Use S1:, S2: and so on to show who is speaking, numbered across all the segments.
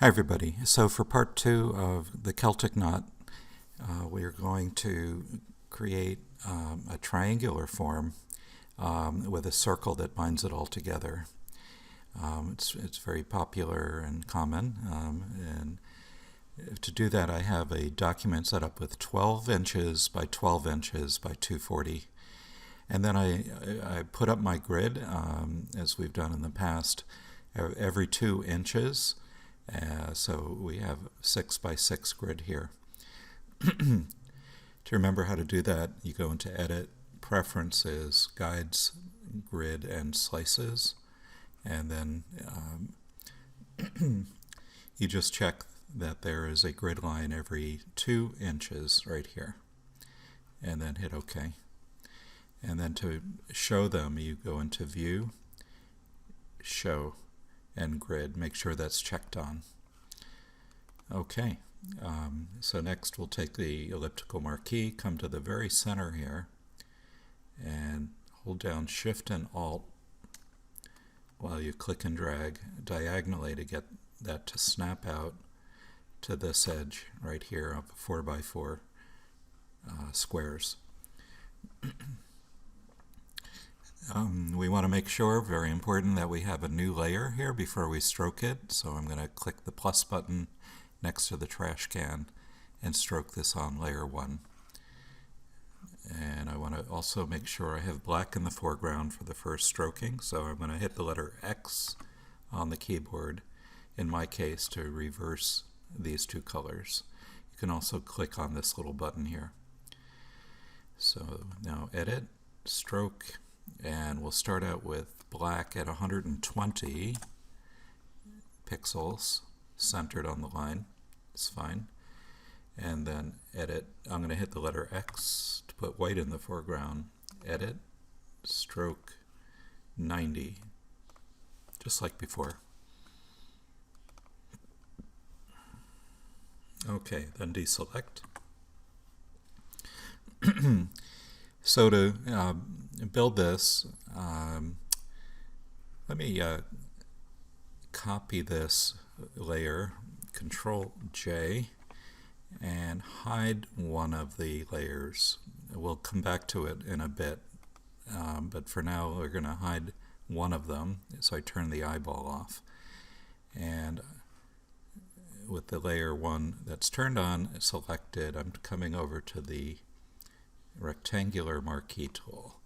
S1: Hi everybody. So for part two of the Celtic knot, we are going to create a triangular form with a circle that binds it all together. It's very popular and common, and to do that I have a document set up with 12 inches by 12 inches by 240. And then I put up my grid, as we've done in the past, every 2 inches. So we have 6 by 6 grid here. To remember how to do that, you go into Edit, Preferences, Guides, Grid, and Slices, and then you just check that there is a grid line every 2 inches right here, and then hit OK. And then to show them, you go into View, Show, and Grid. Make sure that's checked on. Okay, so next we'll take the elliptical marquee, come to the very center here, and hold down Shift and Alt while you click and drag diagonally to get that to snap out to this edge right here of 4x4 squares. We want to make sure, very important, that we have a new layer here before we stroke it. So I'm going to click the plus button next to the trash can and stroke this on layer 1. And I want to also make sure I have black in the foreground for the first stroking. So I'm going to hit the letter X on the keyboard, in my case, to reverse these two colors. You can also click on this little button here. So now Edit, Stroke, and we'll start out with black at 120 pixels centered on the line. It's fine. And then Edit, I'm going to hit the letter X to put white in the foreground. Edit, Stroke, 90, just like before. Okay, then deselect. So to build this, let me copy this layer, Control J, and hide one of the layers. We'll come back to it in a bit, but for now we're going to hide one of them. So I turn the eyeball off, and with the layer 1 that's turned on selected, I'm coming over to the rectangular marquee tool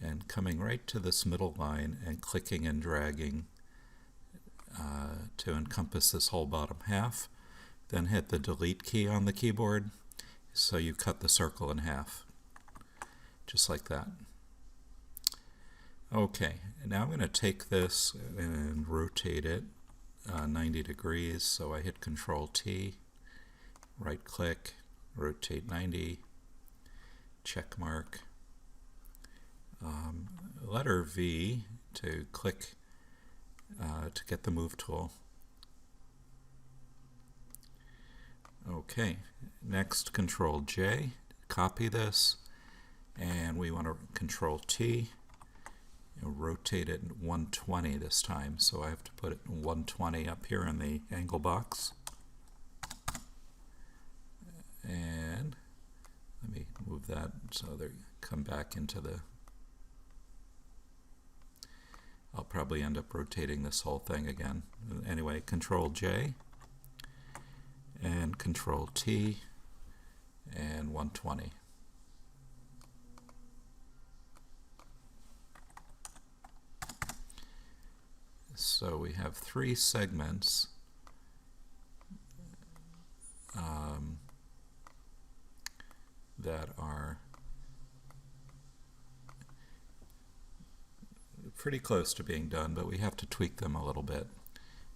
S1: and coming right to this middle line and clicking and dragging to encompass this whole bottom half. Then hit the delete key on the keyboard so you cut the circle in half, just like that. Okay, now I'm going to take this and rotate it 90 degrees. So I hit Control T, right click, rotate 90, check mark, letter V to click to get the move tool. Okay, next Control J, copy this, and we want to Control T, rotate it 120 this time, so I have to put it 120 up here in the angle box. And let me move that so they come back into the... I'll probably end up rotating this whole thing again. Anyway, Control J and Control T and 120. So we have 3 segments that are pretty close to being done, but we have to tweak them a little bit.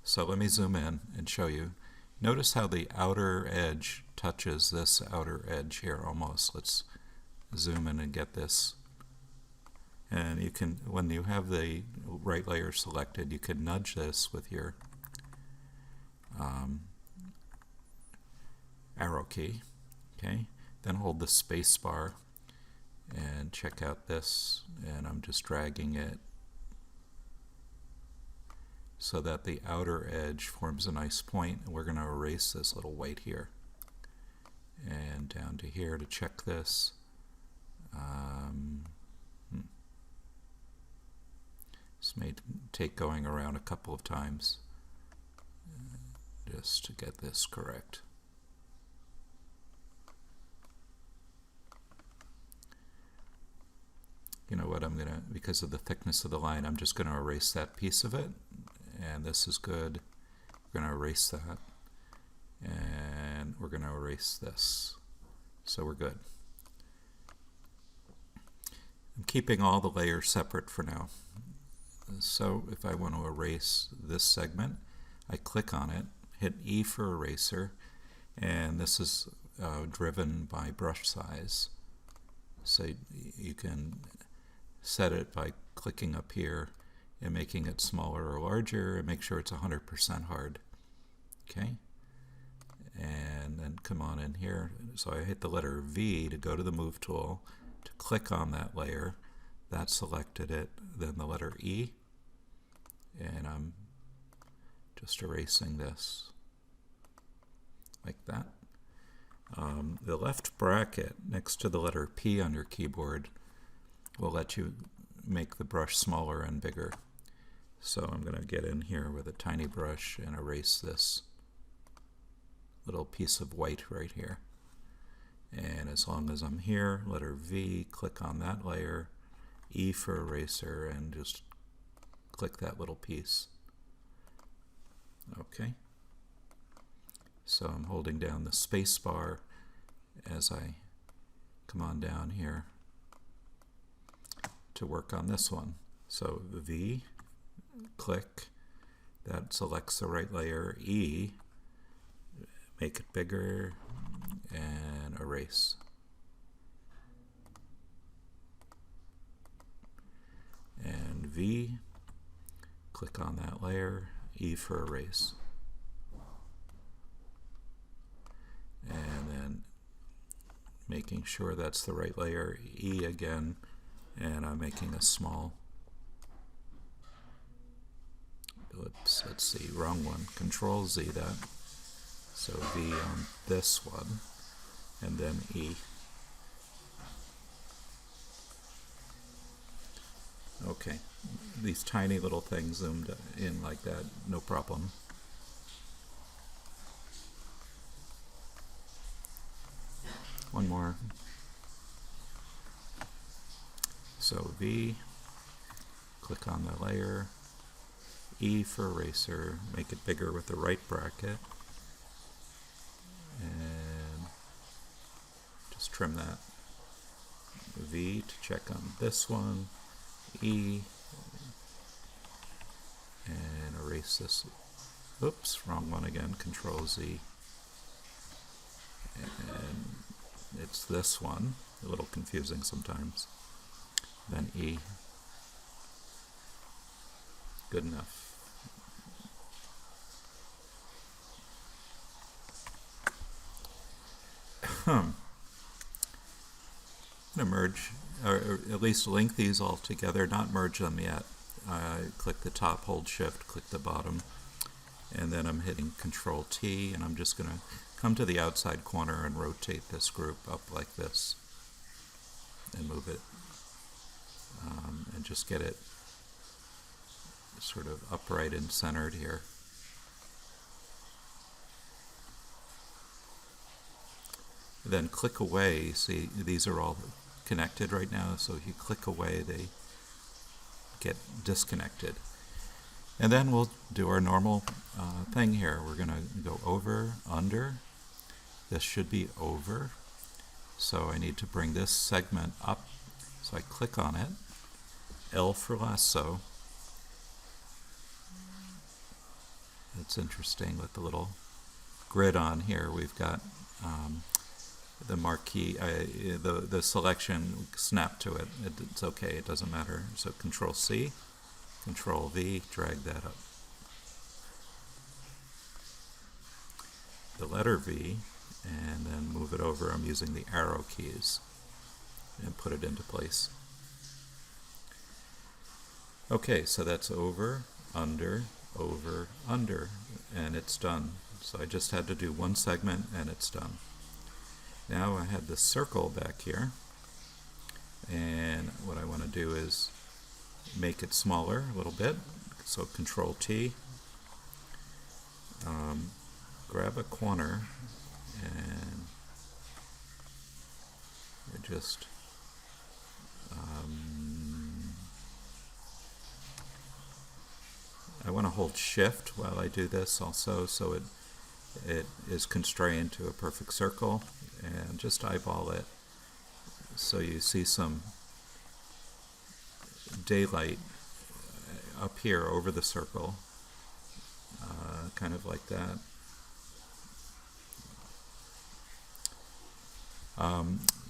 S1: So let me zoom in and show you. Notice how the outer edge touches this outer edge here almost. Let's zoom in and get this. And you can, when you have the right layer selected, you can nudge this with your arrow key. Okay, then hold the space bar and check out this, and I'm just dragging it so that the outer edge forms a nice point, and we're going to erase this little white here. And down to here to check this. This may take going around a couple of times just to get this correct. You know what, because of the thickness of the line, I'm just going to erase that piece of it, and this is good. We're going to erase that, and we're going to erase this. So we're good. I'm keeping all the layers separate for now. So if I want to erase this segment, I click on it, hit E for eraser, and this is driven by brush size. So you can set it by clicking up here and making it smaller or larger, and make sure it's 100% hard. Okay? And then come on in here. So I hit the letter V to go to the Move tool, to click on that layer. That selected it. Then the letter E. And I'm just erasing this like that. The left bracket next to the letter P on your keyboard will let you make the brush smaller and bigger. So I'm going to get in here with a tiny brush and erase this little piece of white right here. And as long as I'm here, letter V, click on that layer, E for eraser, and just click that little piece. Okay. So I'm holding down the space bar as I come on down here to work on this one. So V, click, that selects the right layer. E, make it bigger, and erase. And V, click on that layer, E for erase. And then making sure that's the right layer, E again, and I'm making a small, oops, let's see, wrong one, Control Z that. So V on this one, and then E. Okay, these tiny little things zoomed in like that, no problem. One more. So V, click on the layer, E for eraser, make it bigger with the right bracket, and just trim that. V to check on this one, E, and erase this. Oops, wrong one again, Control Z. And it's this one, a little confusing sometimes. Then E. Good enough. I'm going to merge, or at least link these all together, not merge them yet. Click the top, hold Shift, click the bottom, and then I'm hitting Control T, and I'm just going to come to the outside corner and rotate this group up like this and move it, and just get it sort of upright and centered here. Then click away. See, these are all connected right now, so if you click away, they get disconnected. And then we'll do our normal thing here. We're going to go over, under. This should be over. So I need to bring this segment up. So I click on it. L for lasso. It's interesting with the little grid on here. We've got the marquee, the selection snapped to it. It's okay, it doesn't matter. So Control C, Control V, drag that up. The letter V, and then move it over. I'm using the arrow keys and put it into place. Okay, so that's over, under, over, under, and it's done. So I just had to do one segment and it's done. Now I have this circle back here, and what I want to do is make it smaller a little bit. So Control T, grab a corner, and just I want to hold Shift while I do this also, so it is constrained to a perfect circle, and just eyeball it so you see some daylight up here over the circle, kind of like that.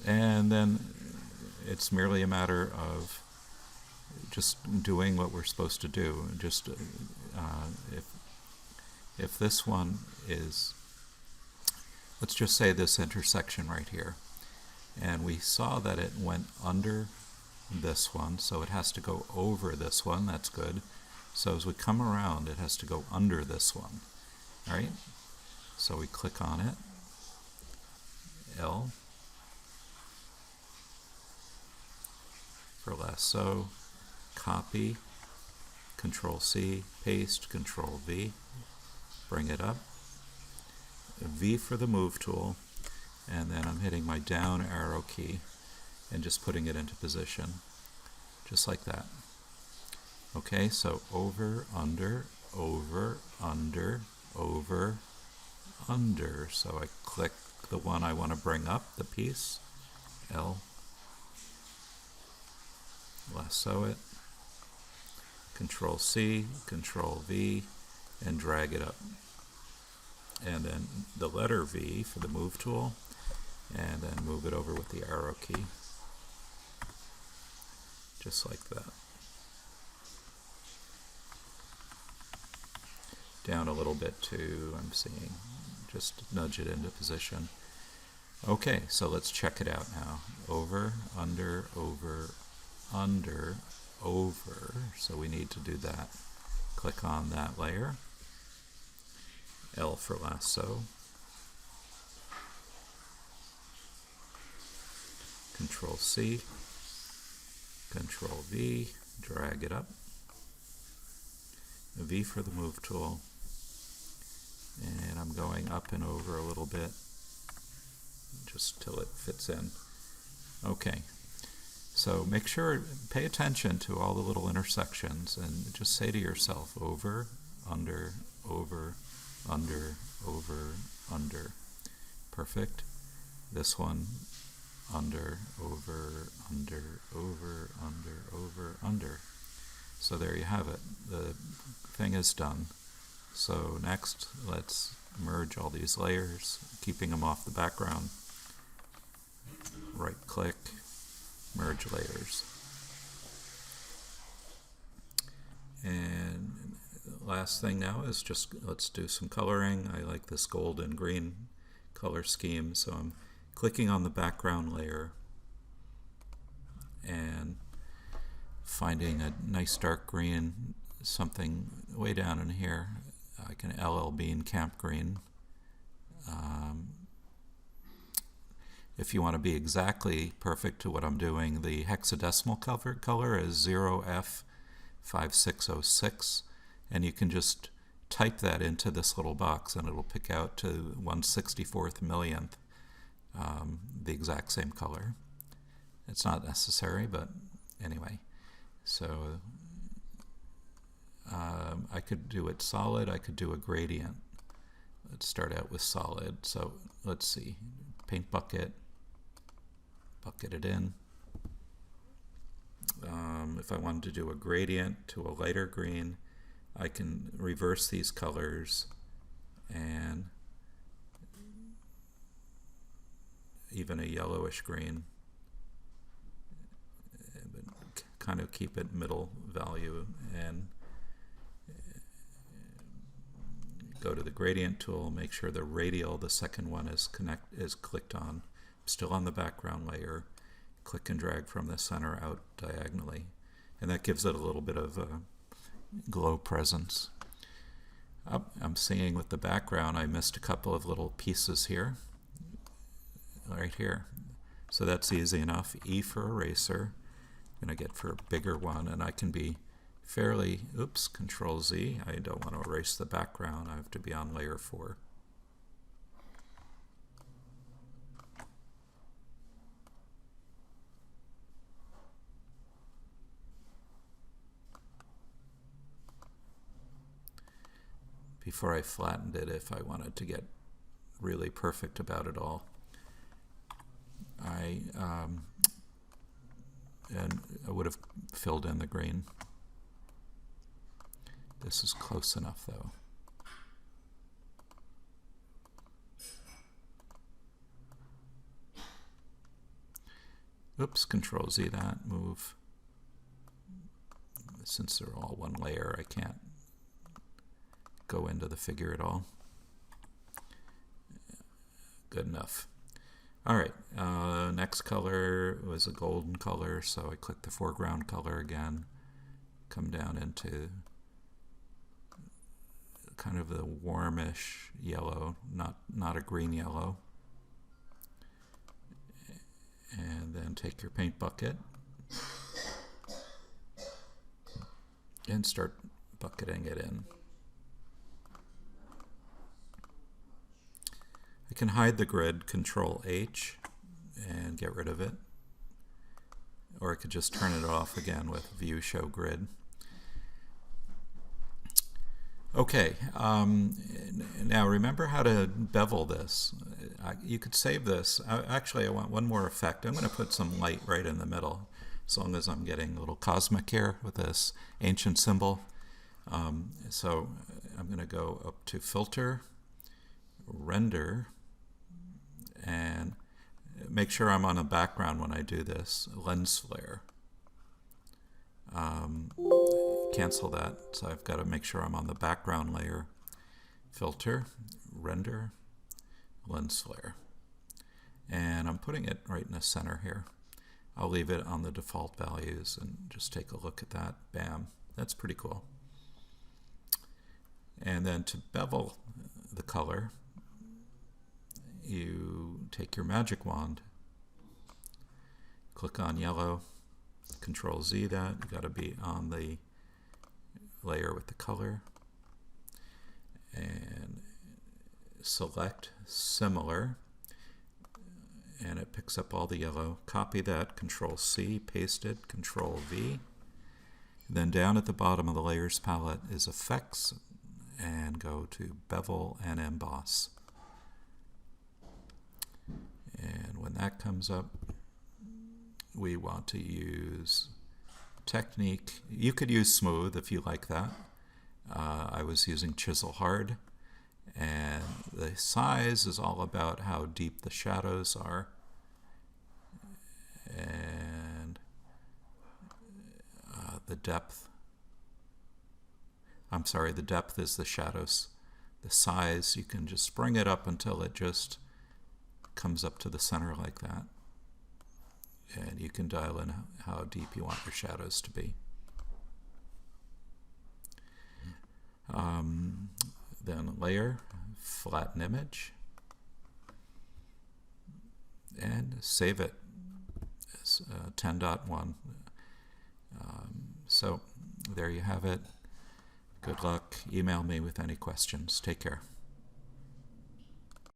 S1: And then it's merely a matter of just doing what we're supposed to do. Just if this one is, let's just say this intersection right here, and we saw that it went under this one, so it has to go over this one. That's good. So as we come around, it has to go under this one. All right? So we click on it, L for lasso, copy, Control C, paste, Control V, bring it up, V for the move tool, and then I'm hitting my down arrow key and just putting it into position, just like that. Okay, so over, under, over, under, over, under. So I click the one I want to bring up, the piece, L, lasso it, Control C, Control V, and drag it up. And then the letter V for the move tool, and then move it over with the arrow key, just like that. Down a little bit too, I'm seeing. Just nudge it into position. Okay, so let's check it out now. Over, under, over, under, over. So we need to do that. Click on that layer. L for lasso. Control C. Control V. Drag it up. V for the move tool. And I'm going up and over a little bit, just till it fits in. Okay, so make sure, pay attention to all the little intersections, and just say to yourself, over, under, over, under, over, under. Perfect. This one, under, over, under, over, under, over, under. So there you have it. The thing is done. So next, let's merge all these layers, keeping them off the background. Right click, merge layers. And last thing now is just, let's do some coloring. I like this gold and green color scheme, so I'm clicking on the background layer and finding a nice dark green, something way down in here. I can LL Bean Camp Green. If you want to be exactly perfect to what I'm doing, the hexadecimal color is 0F5606, and you can just type that into this little box and it'll pick out to 1/64th millionth the exact same color. It's not necessary, but anyway. So I could do it solid, I could do a gradient. Let's start out with solid. So let's see, paint bucket, bucket it in. If I wanted to do a gradient to a lighter green, I can reverse these colors and even a yellowish green, but kind of keep it middle value, and go to the gradient tool, make sure the radial, the second one, is clicked on. Still on the background layer, click and drag from the center out diagonally, and that gives it a little bit of glow presence. I'm seeing with the background I missed a couple of little pieces here, right here. So that's easy enough. E for eraser. I'm going to get for a bigger one, and I can be fairly, oops, Control Z. I don't want to erase the background. I have to be on layer 4. Before I flattened it, if I wanted to get really perfect about it all, and I would have filled in the green. This is close enough though. Oops, Control Z that, move. Since they're all one layer, I can't go into the figure at all. Good enough. All right, next color was a golden color, so I click the foreground color again, come down into kind of the warmish yellow, not a green yellow. And then take your paint bucket and start bucketing it in. I can hide the grid, Control H, and get rid of it. Or I could just turn it off again with View Show Grid. Okay, now remember how to bevel this. You could save this. Actually, I want one more effect. I'm going to put some light right in the middle, as long as I'm getting a little cosmic here with this ancient symbol. So I'm going to go up to Filter, Render, and make sure I'm on a background when I do this, Lens Flare. Cancel that, so I've got to make sure I'm on the background layer. Filter, Render, Lens Flare. And I'm putting it right in the center here. I'll leave it on the default values and just take a look at that. Bam, that's pretty cool. And then to bevel the color, you take your magic wand, click on yellow, Control Z that, you got to be on the layer with the color, and select similar, and it picks up all the yellow. Copy that, Control C, paste it, Control V. Then down at the bottom of the layers palette is effects, and go to bevel and emboss. And when that comes up, we want to use technique. You could use smooth if you like that. I was using chisel hard, and the size is all about how deep the shadows are, and the depth. I'm sorry, the depth is the shadows. The size, you can just bring it up until it just comes up to the center like that. And you can dial in how deep you want your shadows to be. Then layer, flatten image, and save it as 10.1. So there you have it. Good luck. Email me with any questions. Take care.